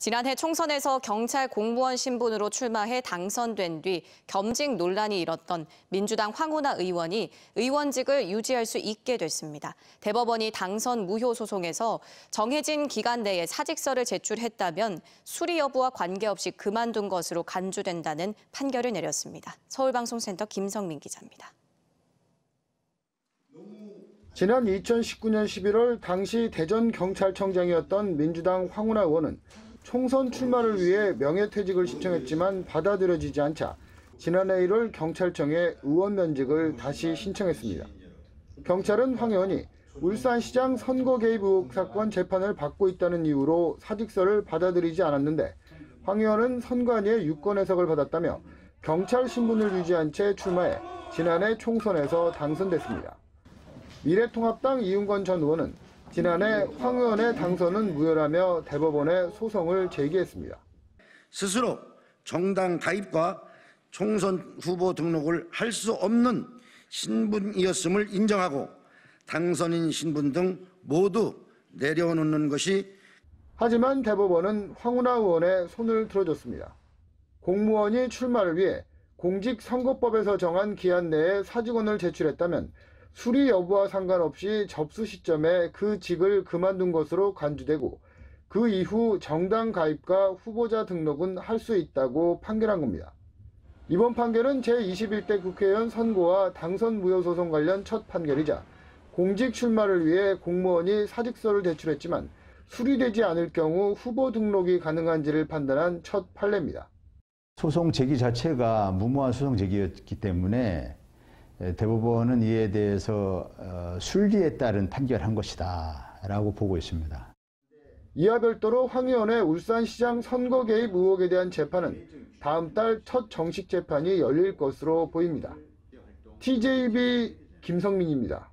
지난해 총선에서 경찰 공무원 신분으로 출마해 당선된 뒤 겸직 논란이 일었던 민주당 황운하 의원이 의원직을 유지할 수 있게 됐습니다. 대법원이 당선 무효 소송에서 정해진 기간 내에 사직서를 제출했다면 수리 여부와 관계없이 그만둔 것으로 간주된다는 판결을 내렸습니다. 서울방송센터 김성민 기자입니다. 지난 2019년 11월 당시 대전경찰청장이었던 민주당 황운하 의원은 총선 출마를 위해 명예퇴직을 신청했지만 받아들여지지 않자 지난해 1월 경찰청에 의원 면직을 다시 신청했습니다. 경찰은 황 의원이 울산시장 선거 개입 의혹 사건 재판을 받고 있다는 이유로 사직서를 받아들이지 않았는데 황 의원은 선관위의 유권 해석을 받았다며 경찰 신분을 유지한 채 출마해 지난해 총선에서 당선됐습니다. 미래통합당 이윤건 전 의원은 지난해 황 의원의 당선은 무효라며 대법원에 소송을 제기했습니다. 스스로 정당 가입과 총선 후보 등록을 할 수 없는 신분이었음을 인정하고 당선인 신분 등 모두 내려놓는 것이. 하지만 대법원은 황운하 의원의 손을 들어줬습니다. 공무원이 출마를 위해 공직선거법에서 정한 기한 내에 사직원을 제출했다면 수리 여부와 상관없이 접수 시점에 그 직을 그만둔 것으로 간주되고 그 이후 정당 가입과 후보자 등록은 할 수 있다고 판결한 겁니다. 이번 판결은 제21대 국회의원 선고와 당선 무효 소송 관련 첫 판결이자 공직 출마를 위해 공무원이 사직서를 제출했지만 수리되지 않을 경우 후보 등록이 가능한지를 판단한 첫 판례입니다. 소송 제기 자체가 무모한 소송 제기였기 때문에 대법원은 이에 대해서 순리에 따른 판결한 것이다 라고 보고 있습니다. 이와 별도로 황 의원의 울산시장 선거 개입 의혹에 대한 재판은 다음 달 첫 정식 재판이 열릴 것으로 보입니다. TJB 김성민입니다.